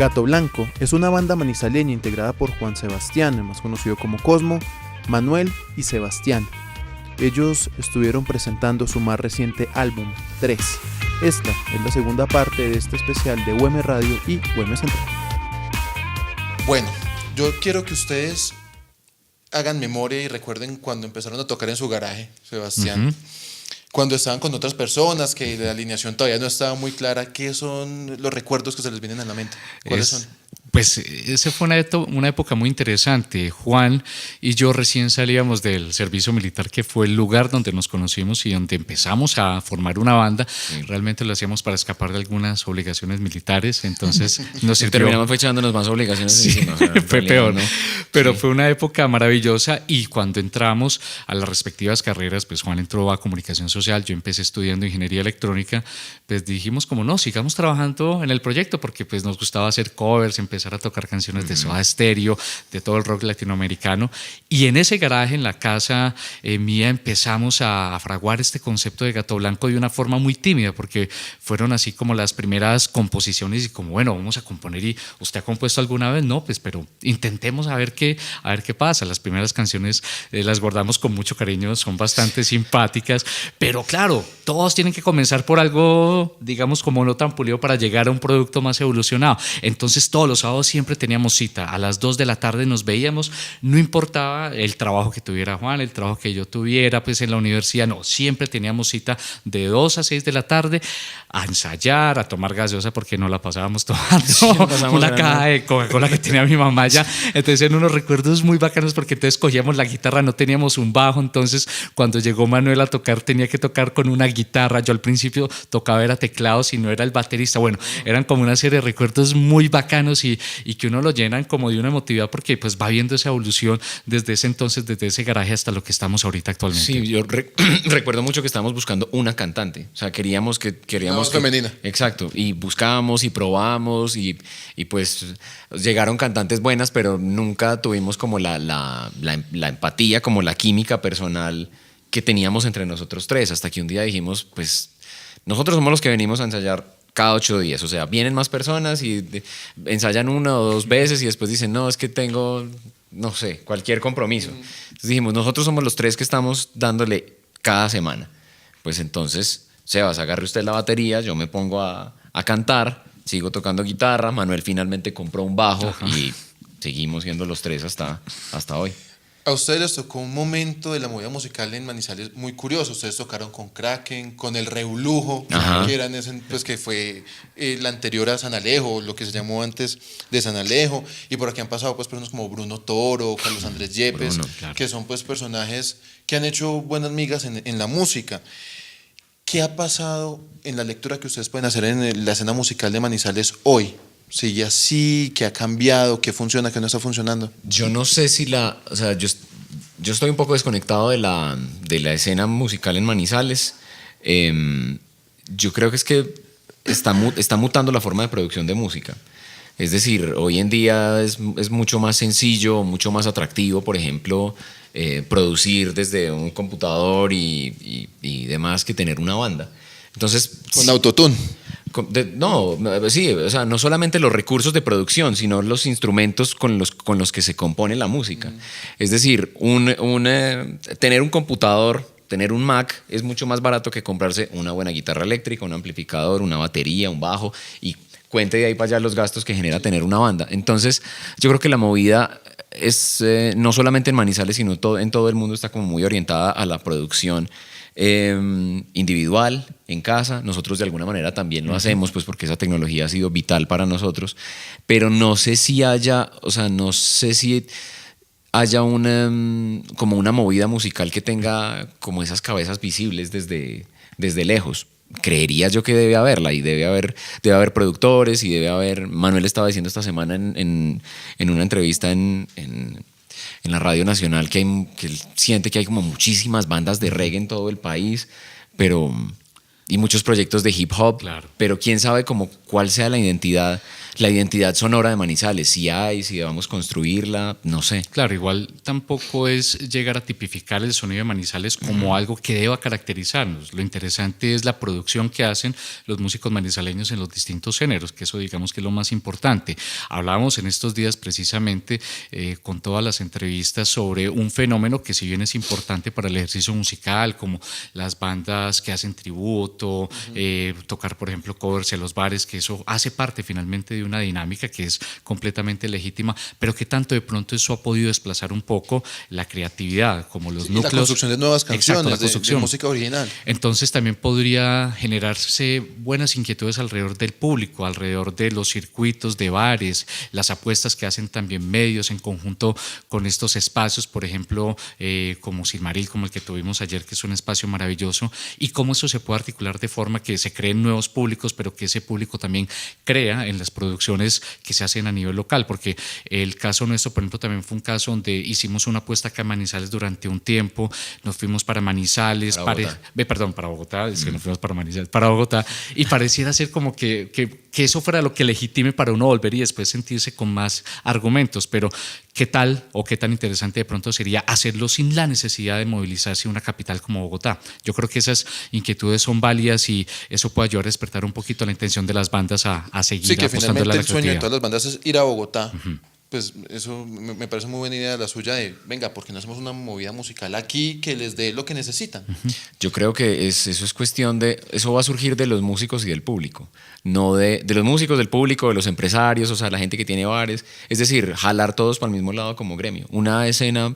Gato Blanco es una banda manizaleña integrada por Juan Sebastián, más conocido como Cosmo, Manuel y Sebastián. Ellos estuvieron presentando su más reciente álbum, 3. Esta es la segunda parte de este especial de UM Radio y UM Central. Bueno, yo quiero que ustedes hagan memoria y recuerden cuando empezaron a tocar en su garaje, Sebastián. Cuando estaban con otras personas, que la alineación todavía no estaba muy clara. ¿Qué son los recuerdos que se les vienen a la mente? ¿Cuáles son? Pues esa fue una época muy interesante. Juan y yo recién salíamos del servicio militar, que fue el lugar donde nos conocimos y donde empezamos a formar una banda. Realmente lo hacíamos para escapar de algunas obligaciones militares, entonces nos sirvió. Terminamos echándonos más obligaciones encima. O sea, fue peor, ¿no? Pero fue una época maravillosa, y cuando entramos a las respectivas carreras, pues Juan entró a comunicación social, yo empecé estudiando ingeniería electrónica, pues dijimos como no, sigamos trabajando en el proyecto, porque pues nos gustaba hacer covers, empezar a tocar canciones de Soda Stereo, de todo el rock latinoamericano, y en ese garaje, en la casa mía, empezamos a fraguar este concepto de Gato Blanco de una forma muy tímida, porque fueron así como las primeras composiciones, y como bueno, vamos a componer. ¿Y usted ha compuesto alguna vez? No, pues pero intentemos a ver qué pasa. Las primeras canciones las guardamos con mucho cariño, son bastante simpáticas, pero claro, todos tienen que comenzar por algo, digamos, como no tan pulido para llegar a un producto más evolucionado. Entonces todos los sábados siempre teníamos cita, a las 2 de la tarde nos veíamos, no importaba el trabajo que tuviera Juan, el trabajo que yo tuviera pues en la universidad, no, siempre teníamos cita de 2 a 6 de la tarde a ensayar, a tomar gaseosa, porque no la pasábamos tomando una caja de Coca-Cola que tenía mi mamá ya. Entonces eran unos recuerdos muy bacanos, porque entonces cogíamos la guitarra, no teníamos un bajo, entonces cuando llegó Manuel a tocar tenía que tocar con una guitarra. Yo al principio tocaba era teclados y no era el baterista. Bueno, eran como una serie de recuerdos muy bacanos y que uno lo llenan como de una emotividad, porque pues va viendo esa evolución desde ese entonces, desde ese garaje hasta lo que estamos ahorita actualmente. Sí, yo recuerdo mucho que estábamos buscando una cantante, o sea, queríamos femenina. Exacto, y buscábamos y probábamos y pues llegaron cantantes buenas, pero nunca tuvimos como la empatía, como la química personal que teníamos entre nosotros tres, hasta que un día dijimos, pues nosotros somos los que venimos a ensayar cada 8 días, o sea, vienen más personas y ensayan 1 o 2 veces y después dicen, no, es que tengo, no sé, cualquier compromiso. Entonces dijimos, nosotros somos los 3 que estamos dándole cada semana. Pues entonces, Sebas, agarre usted la batería, yo me pongo a cantar, sigo tocando guitarra, Manuel finalmente compró un bajo y seguimos siendo los 3 hasta hoy. A ustedes les tocó un momento de la movida musical en Manizales muy curioso. Ustedes tocaron con Kraken, con el Reulujo, que eran pues que fue la anterior a San Alejo, lo que se llamó antes de San Alejo. Y por aquí han pasado pues personas como Bruno Toro, Carlos Andrés Yepes, claro, que son pues personajes que han hecho buenas migas en la música. ¿Qué ha pasado en la lectura que ustedes pueden hacer en la escena musical de Manizales hoy? ¿Sigue así? ¿Qué ha cambiado? ¿Qué funciona? ¿Qué no está funcionando? Yo no sé si o sea, yo estoy un poco desconectado de la escena musical en Manizales. Yo creo que es que está mutando la forma de producción de música. Es decir, hoy en día es mucho más sencillo, mucho más atractivo, por ejemplo, producir desde un computador y demás, que tener una banda. Entonces, con autotune. No, sí, o sea, no solamente los recursos de producción, sino los instrumentos con los que se compone la música. Es decir, tener un computador, tener un Mac es mucho más barato que comprarse una buena guitarra eléctrica, un amplificador, una batería, un bajo, y cuente de ahí para allá los gastos que genera tener una banda. Entonces, yo creo que la movida es no solamente en Manizales, sino en todo el mundo está como muy orientada a la producción individual, en casa. Nosotros de alguna manera también lo hacemos, pues porque esa tecnología ha sido vital para nosotros, pero no sé si haya como una movida musical que tenga como esas cabezas visibles desde lejos. Creería yo que debe haberla, y debe haber productores, y debe haber. Manuel estaba diciendo esta semana en una entrevista en la Radio Nacional que él siente que hay como muchísimas bandas de reggae en todo el país, pero y muchos proyectos de hip hop, Claro. pero quién sabe cuál sea la identidad sonora de Manizales, si debamos construirla, no sé. Claro, igual tampoco es llegar a tipificar el sonido de Manizales como algo que deba caracterizarnos. Lo interesante es la producción que hacen los músicos manizaleños en los distintos géneros, que eso digamos que es lo más importante. Hablábamos en estos días precisamente con todas las entrevistas sobre un fenómeno que si bien es importante para el ejercicio musical, como las bandas que hacen tributo, tocar por ejemplo covers en los bares, que eso hace parte finalmente de una dinámica que es completamente legítima, pero que tanto de pronto eso ha podido desplazar un poco la creatividad, como los núcleos. La construcción de nuevas canciones, Exacto, de música original. Entonces también podría generarse buenas inquietudes alrededor del público, alrededor de los circuitos de bares, las apuestas que hacen también medios en conjunto con estos espacios, por ejemplo, como Silmaril, como el que tuvimos ayer, que es un espacio maravilloso, y cómo eso se puede articular de forma que se creen nuevos públicos, pero que ese público también crea en las producciones que se hacen a nivel local, porque el caso nuestro, por ejemplo, también fue un caso donde hicimos una apuesta acá en Manizales durante un tiempo, nos fuimos para Manizales, para Bogotá, es que nos fuimos para Manizales, para Bogotá, y pareciera ser como que eso fuera lo que legitime para uno volver y después sentirse con más argumentos, pero ¿qué tal o qué tan interesante de pronto sería hacerlo sin la necesidad de movilizarse a una capital como Bogotá? Yo creo que esas inquietudes son válidas y eso puede ayudar a despertar un poquito la intención de las bandas a seguir Sí, que apostando a la finalmente el sueño de creatividad. todas las bandas es ir a Bogotá. Pues eso me parece muy buena idea la suya de, venga, ¿por qué no hacemos una movida musical aquí que les dé lo que necesitan? Yo creo que eso es cuestión eso va a surgir de los músicos y del público, no de los músicos, del público, de los empresarios, o sea, la gente que tiene bares, es decir, jalar todos para el mismo lado como gremio. Una escena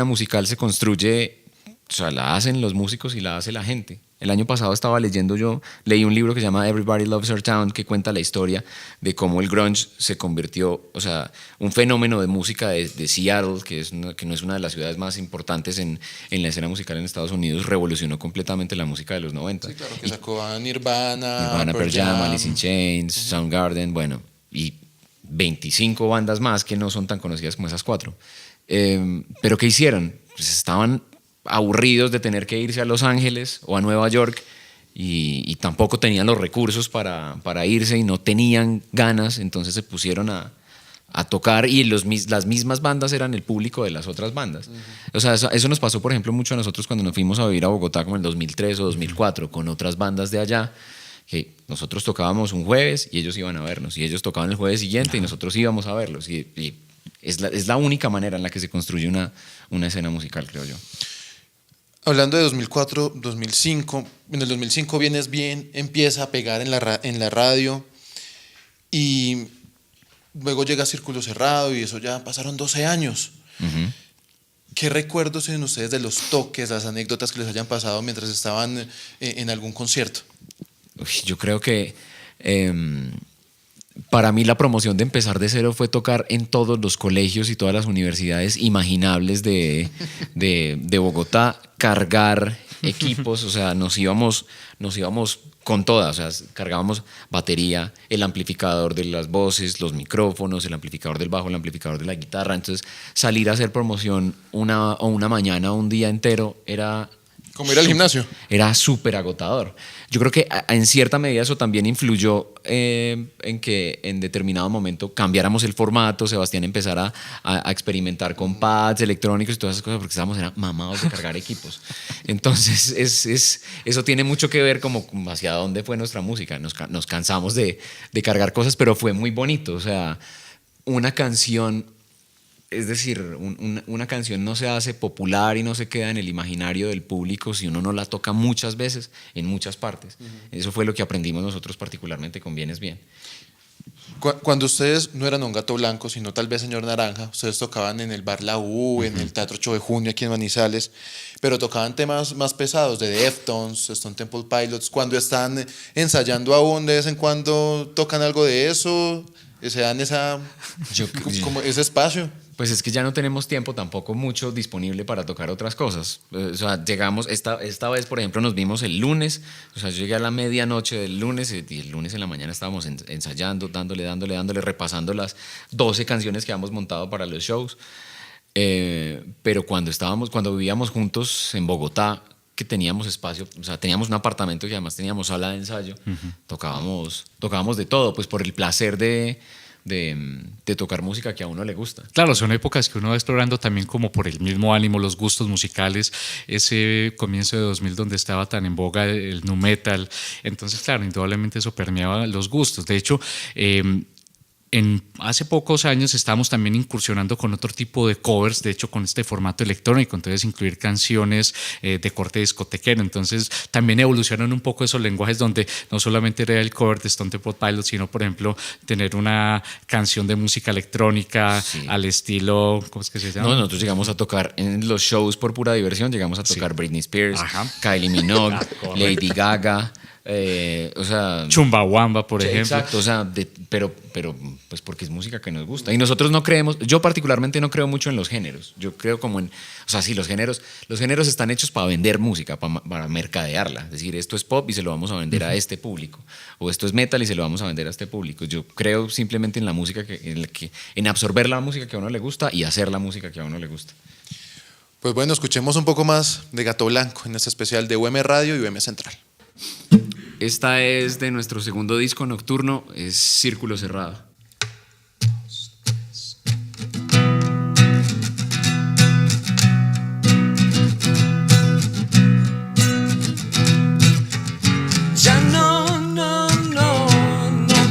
musical se construye, o sea, la hacen los músicos y la hace la gente. El año pasado leí un libro que se llama Everybody Loves Our Town, que cuenta la historia de cómo el grunge se convirtió, o sea, un fenómeno de música de Seattle, que no es una de las ciudades más importantes en la escena musical en Estados Unidos, revolucionó completamente la música de los 90. Sí, claro, que sacó a Nirvana, Pearl Jam, Alice in Chains, Soundgarden, bueno, y 25 bandas más que no son tan conocidas como esas 4. Pero ¿qué hicieron? Pues estaban aburridos de tener que irse a Los Ángeles o a Nueva York y tampoco tenían los recursos para irse y no tenían ganas, entonces se pusieron a tocar y las mismas bandas eran el público de las otras bandas. O sea, eso nos pasó, por ejemplo, mucho a nosotros cuando nos fuimos a vivir a Bogotá como en el 2003 o 2004 con otras bandas de allá, que nosotros tocábamos un jueves y ellos iban a vernos, y ellos tocaban el jueves siguiente y nosotros íbamos a verlos, y es la única manera en la que se construye una escena musical, creo yo. Hablando de 2004, 2005, en el 2005 Vienes Bien empieza a pegar en la radio y luego llega Círculo Cerrado y eso ya pasaron 12 años. Uh-huh. ¿Qué recuerdos tienen ustedes de los toques, las anécdotas que les hayan pasado mientras estaban en algún concierto? Yo creo que para mí la promoción de Empezar de Cero fue tocar en todos los colegios y todas las universidades imaginables de Bogotá, cargar equipos, o sea, nos íbamos con todas, o sea, cargábamos batería, el amplificador de las voces, los micrófonos, el amplificador del bajo, el amplificador de la guitarra. Entonces, salir a hacer promoción una mañana o un día entero era... Como ir al gimnasio. Era súper agotador. Yo creo que en cierta medida eso también influyó en que en determinado momento cambiáramos el formato, Sebastián empezara a experimentar con pads electrónicos y todas esas cosas, porque estábamos mamados de cargar equipos. Entonces eso tiene mucho que ver como hacia dónde fue nuestra música. Nos cansamos de cargar cosas, pero fue muy bonito. O sea, una canción... Es decir, una canción no se hace popular y no se queda en el imaginario del público si uno no la toca muchas veces en muchas partes. Uh-huh. Eso fue lo que aprendimos nosotros particularmente con Vienes Bien. Cuando ustedes no eran Un Gato Blanco, sino tal vez Señor Naranja, ustedes tocaban en el Bar La U, en el Teatro 8 de Junio aquí en Manizales, pero tocaban temas más pesados de Deftones, Stone Temple Pilots. Cuando están ensayando aún, de vez en cuando tocan algo de eso, se dan como ese espacio. Pues es que ya no tenemos tiempo tampoco mucho disponible para tocar otras cosas. O sea, llegamos, esta vez, por ejemplo, nos vimos el lunes. O sea, yo llegué a la medianoche del lunes y el lunes en la mañana estábamos ensayando, dándole, repasando las 12 canciones que habíamos montado para los shows. Pero cuando vivíamos juntos en Bogotá, que teníamos espacio, o sea, teníamos un apartamento y además teníamos sala de ensayo, tocábamos de todo, pues por el placer de tocar música que a uno le gusta. Claro, son épocas que uno va explorando también como por el mismo ánimo, los gustos musicales, ese comienzo de 2000 donde estaba tan en boga el nu metal, entonces claro, indudablemente eso permeaba los gustos. De hecho, hace pocos años estábamos también incursionando con otro tipo de covers, de hecho con este formato electrónico, entonces incluir canciones de corte discotequero, entonces también evolucionan un poco esos lenguajes donde no solamente era el cover de Stone Temple Pilots, sino por ejemplo tener una canción de música electrónica al estilo, ¿cómo es que se llama? No, nosotros llegamos a tocar en los shows por pura diversión, llegamos a tocar Britney Spears, Kylie Minogue, Lady Gaga. O sea, Chumbawamba, por ejemplo. Exacto, o sea, pero pues porque es música que nos gusta. Y nosotros no creemos, yo particularmente no creo mucho en los géneros. Yo creo como o sea, sí, los géneros están hechos para vender música, para mercadearla. Es decir, esto es pop y se lo vamos a vender a este público. O esto es metal y se lo vamos a vender a este público. Yo creo simplemente en la música, en absorber la música que a uno le gusta y hacer la música que a uno le gusta. Pues bueno, escuchemos un poco más de Gato Blanco en este especial de UM Radio y UM Central. Esta es de nuestro segundo disco nocturno, es Círculo Cerrado. Ya no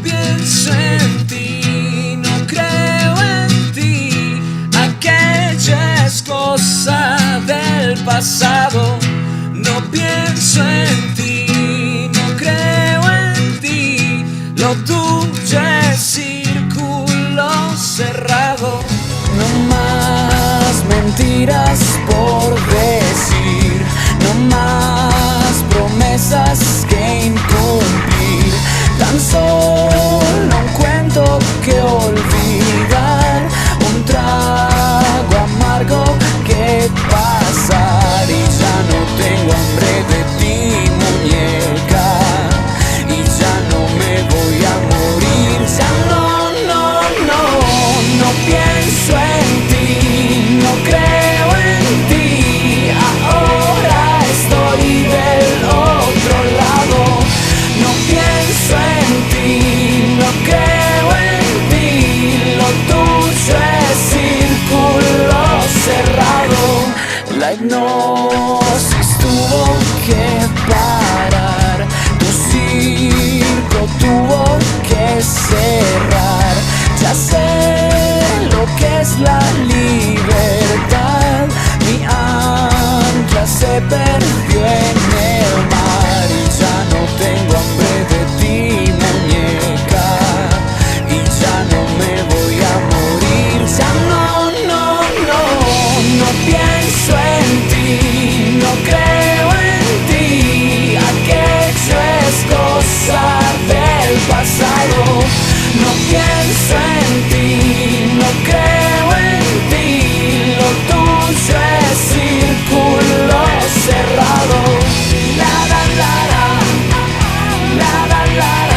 pienso en ti, no creo en ti, aquella es cosa del pasado, no pienso en ti. Lo tuyo es círculo cerrado. No más mentiras por decir, no más promesas que incumplir. Tan solo un cuento que olvidar, un trago amargo que pasar. Y ya no tengo hambre de ti, muñeca. No pienso en ti, no creo en ti, ahora estoy del otro lado. No pienso en ti, no creo en ti, lo tuyo es círculo cerrado. La hipnosis tuvo que parar, tu circo tuvo que cerrar. Ya sé lo que es la libertad, mi ancla se perdió en el mar. Y ya no tengo hambre de ti, muñeca, y ya no me voy a morir. Ya no pienso en ti, no creo en ti, aquello es cosa del pasado. No pienso en ti, no creo en ti, lo tuyo es círculo cerrado. La la la la, la la la.